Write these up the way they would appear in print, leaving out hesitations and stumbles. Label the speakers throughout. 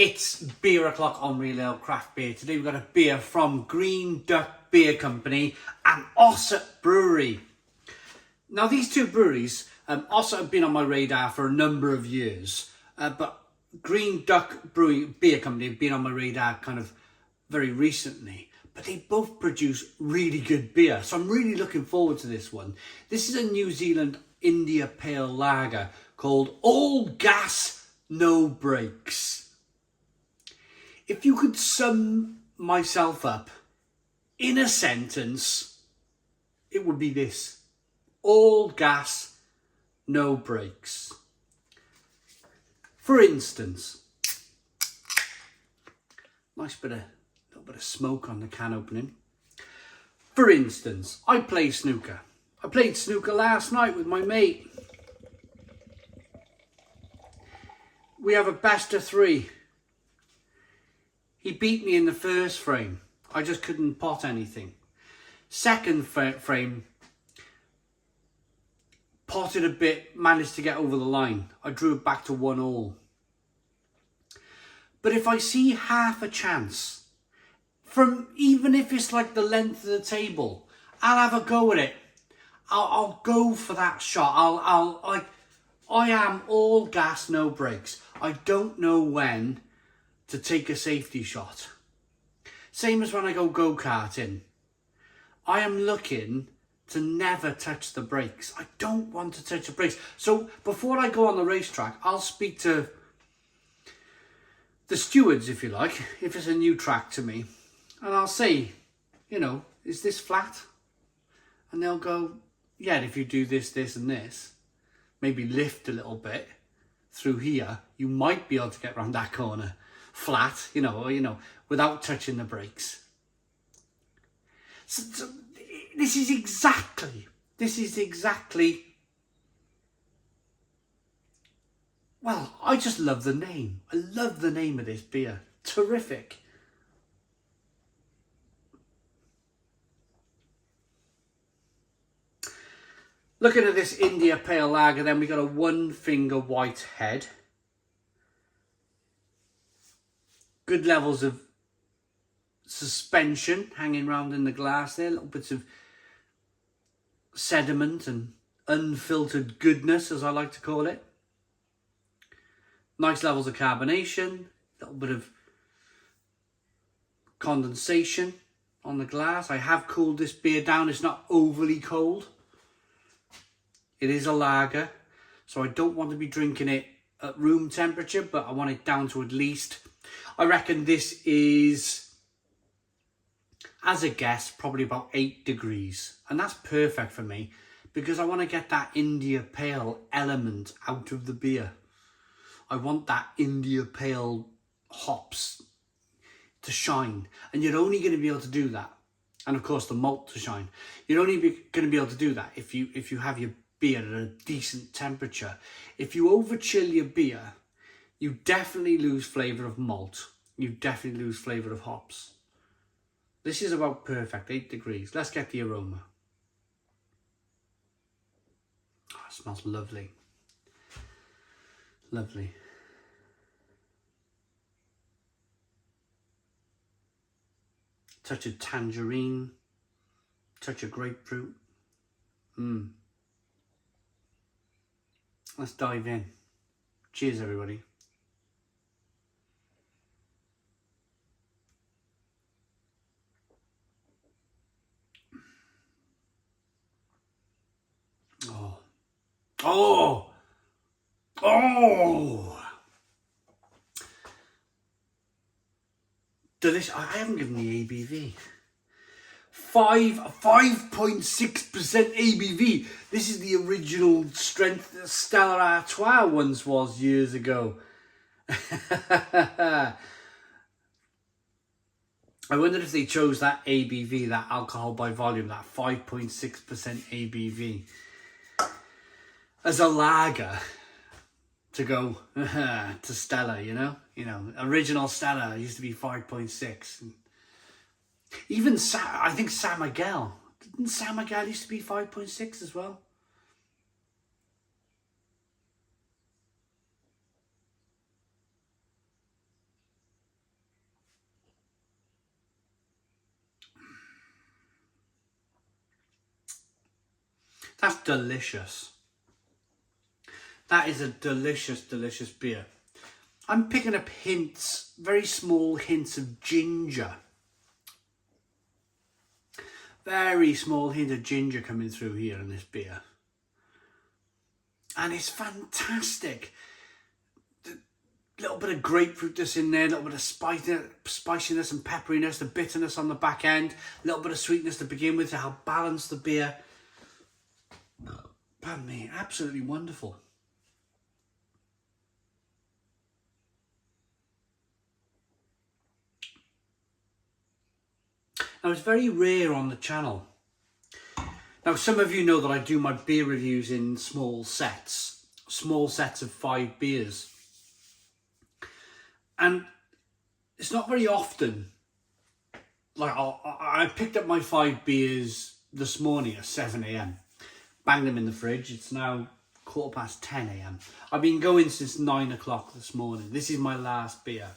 Speaker 1: It's beer o'clock on Real Ale Craft Beer. Today we've got a beer from Green Duck Beer Company and Ossett Brewery. Now these two breweries, Ossett have been on my radar for a number of years, but Green Duck Brewing Beer Company have been on my radar kind of very recently. But they both produce really good beer, so I'm really looking forward to this one. This is a New Zealand India Pale Lager called All Gas, No Brakes. If you could sum myself up in a sentence, it would be this: all gas, no brakes. For instance, nice little bit of smoke on the can opening. For instance, I play snooker. I played snooker last night with my mate. We have a best of 3. He beat me in the first frame. I just couldn't pot anything. Second frame, potted a bit, managed to get over the line. I drew it back to 1-all. But if I see half a chance, from even if it's like the length of the table, I'll have a go at it. I'll go for that shot. I am all gas, no brakes. I don't know when to take a safety shot. Same as when I go go-karting. I am looking to never touch the brakes. I don't want to touch the brakes. So before I go on the racetrack, I'll speak to the stewards, if you like, if it's a new track to me. And I'll say, is this flat? And they'll go, yeah, if you do this, this and this, maybe lift a little bit through here, you might be able to get around that corner flat, without touching the brakes. So this is exactly, well, I just love the name. I love the name of this beer. Terrific. Looking at this India Pale Lager, then we got a 1-finger white head. Good levels of suspension hanging around in the glass there. Little bits of sediment and unfiltered goodness, as I like to call it. Nice levels of carbonation. Little bit of condensation on the glass. I have cooled this beer down. It's not overly cold. It is a lager, so I don't want to be drinking it at room temperature, but I want it down to at least, I reckon this is, as a guess, probably about 8 degrees. And that's perfect for me because I want to get that India Pale element out of the beer. I want that India Pale hops to shine. And you're only going to be able to do that. And of course the malt to shine. You're only going to be able to do that if you have your beer at a decent temperature. If you over chill your beer, you definitely lose flavour of malt. You definitely lose flavour of hops. This is about perfect, 8 degrees. Let's get the aroma. Oh, it smells lovely. Lovely. Touch of tangerine. Touch of grapefruit. Let's dive in. Cheers, everybody. Oh! Delicious. I haven't given the ABV. 5.6% ABV. This is the original strength that Stella Artois once was years ago. I wonder if they chose that ABV, that alcohol by volume, that 5.6% ABV, as a lager to go to Stella, original Stella used to be 5.6. Even I think San Miguel. Didn't San Miguel used to be 5.6 as well? That's delicious. That is a delicious, delicious beer. I'm picking up hints, very small hints of ginger. Very small hint of ginger coming through here in this beer. And it's fantastic. The little bit of grapefruit that's in there, a little bit of spiciness and pepperiness, the bitterness on the back end, a little bit of sweetness to begin with to help balance the beer. Pardon me, absolutely wonderful. Now, it's very rare on the channel. Now, some of you know that I do my beer reviews in small sets of 5 beers. And it's not very often, like I picked up my 5 beers this morning at 7 a.m. Banged them in the fridge. It's now 10:15 a.m. I've been going since 9 o'clock this morning. This is my last beer.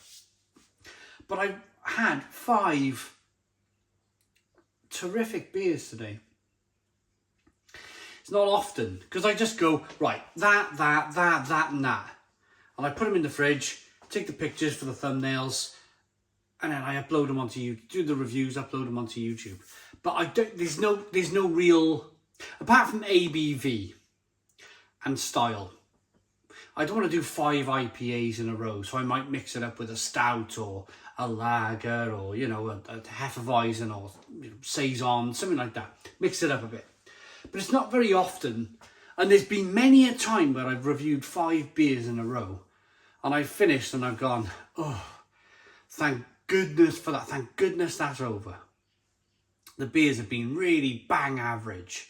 Speaker 1: But I had 5 terrific beers today. It's not often, because I just go, right, that, and that. And I put them in the fridge, take the pictures for the thumbnails, and then I upload them onto YouTube, do the reviews, upload them onto YouTube. But there's no real, apart from ABV and style, I don't want to do 5 IPAs in a row, so I might mix it up with a stout or a lager or, you know, a Hefeweizen or Saison, something like that. Mix it up a bit. But it's not very often, and there's been many a time where I've reviewed 5 beers in a row, and I've finished and I've gone, oh, thank goodness for that. Thank goodness that's over. The beers have been really bang average.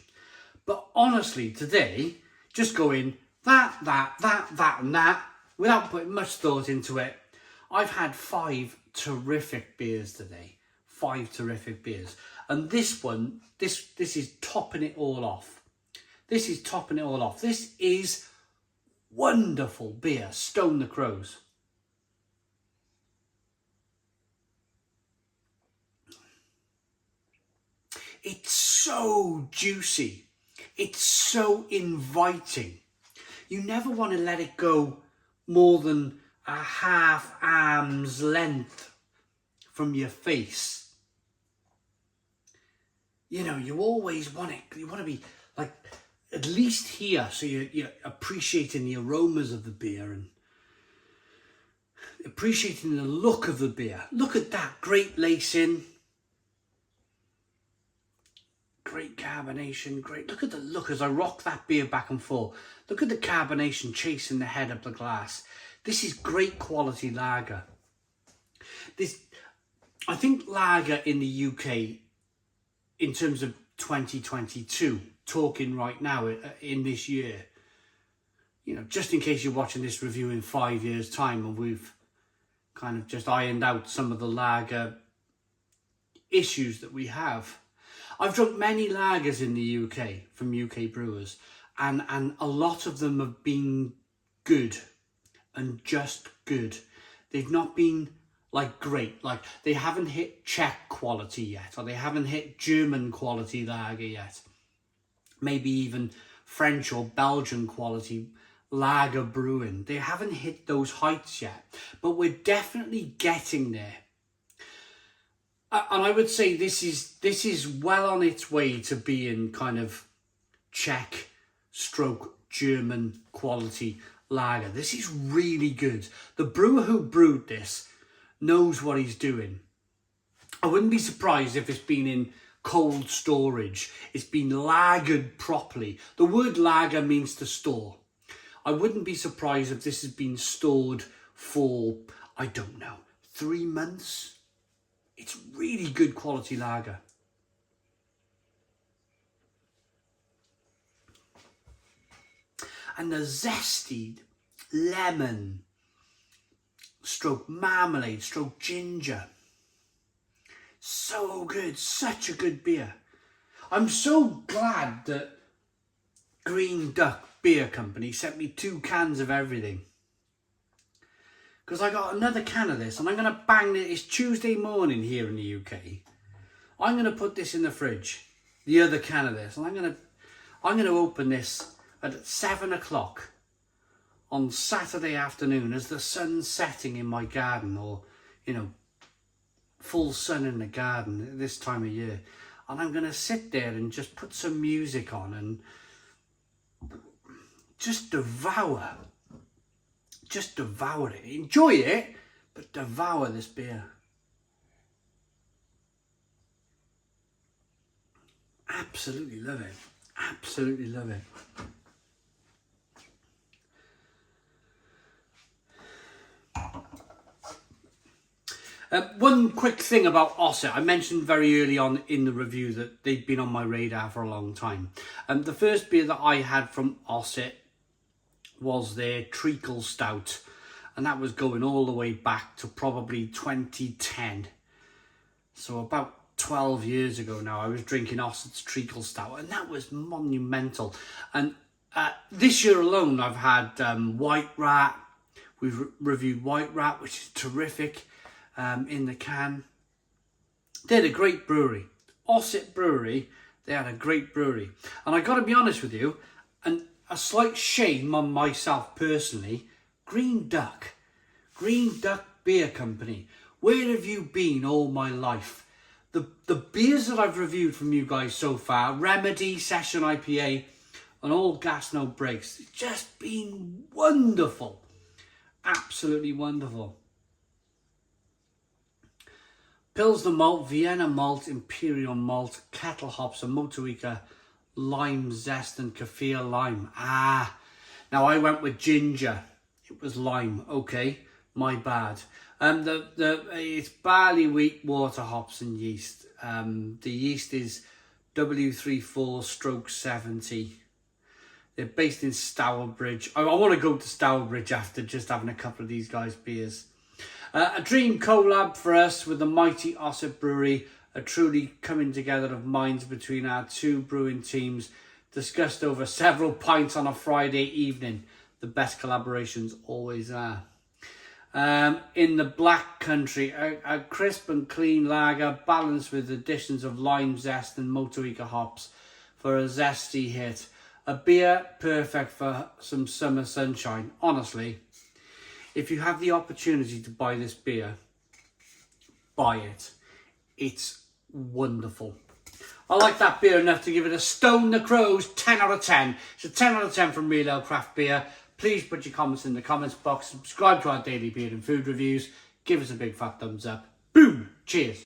Speaker 1: But honestly, today, just going that, and that, without putting much thought into it, I've had 5 terrific beers today. 5 terrific beers. And this one, this is topping it all off. This is topping it all off. This is wonderful beer, Stone the Crows. It's so juicy. It's so inviting. You never want to let it go more than a half arm's length from your face. You know, you always want it, you want to be like at least here, so you're appreciating the aromas of the beer and appreciating the look of the beer. Look at that, great lacing, great carbonation, great. Look at the look as I rock that beer back and forth. Look at the carbonation chasing the head up the glass. This is great quality lager. I think lager in the UK, in terms of 2022, talking right now in this year, you know, just in case you're watching this review in 5 years' time and we've kind of just ironed out some of the lager issues that we have. I've drunk many lagers in the UK from UK brewers, and a lot of them have been good and just good. They've not been like great, like they haven't hit Czech quality yet, or they haven't hit German quality lager yet. Maybe even French or Belgian quality lager brewing. They haven't hit those heights yet, but we're definitely getting there. And I would say this is well on its way to being kind of Czech stroke German quality lager. This is really good. The brewer who brewed this knows what he's doing. I wouldn't be surprised if it's been in cold storage. It's been lagered properly. The word lager means to store. I wouldn't be surprised if this has been stored for, I don't know, 3 months. It's really good quality lager. And the zesty lemon, stroke marmalade, stroke ginger. So good, such a good beer. I'm so glad that Green Duck Beer Company sent me 2 cans of everything. Because I got another can of this and I'm going to bang it. It's Tuesday morning here in the UK. I'm going to put this in the fridge, the other can of this, and I'm I'm going to open this at 7 o'clock on Saturday afternoon as the sun's setting in my garden, or, you know, full sun in the garden at this time of year. And I'm going to sit there and just put some music on and just devour it. Enjoy it, but devour this beer. Absolutely love it. Absolutely love it. One quick thing about Ossett. I mentioned very early on in the review that they've been on my radar for a long time. The first beer that I had from Ossett was their Treacle Stout, and that was going all the way back to probably 2010. So about 12 years ago now, I was drinking Ossett's Treacle Stout, and that was monumental. And this year alone, I've had White Rat. We've reviewed White Rat, which is terrific. In the can. They had a great brewery. Ossett Brewery, they had a great brewery. And I got to be honest with you, and a slight shame on myself personally, Green Duck Beer Company. Where have you been all my life? The beers that I've reviewed from you guys so far, Remedy, Session IPA, and All Gas No Brakes, it's just been wonderful. Absolutely wonderful. Pilsner malt, Vienna malt, Imperial malt, kettle hops, and Motueka lime zest and kaffir lime. Now I went with ginger. It was lime. Okay, my bad. It's barley, wheat, water, hops, and yeast. The yeast is W34/70. They're based in Stourbridge. I want to go to Stourbridge after just having a couple of these guys' beers. A dream collab for us with the mighty Ossett Brewery, a truly coming together of minds between our two brewing teams, discussed over several pints on a Friday evening. The best collaborations always are. In the Black Country, a crisp and clean lager balanced with additions of lime zest and Motueka hops for a zesty hit. A beer perfect for some summer sunshine. Honestly, if you have the opportunity to buy this beer, buy it. It's wonderful. I like that beer enough to give it a Stone the Crows 10 out of 10. It's a 10 out of 10 from Real Ale Craft Beer. Please put your comments in the comments box. Subscribe to our daily beer and food reviews. Give us a big fat thumbs up. Boom! Cheers.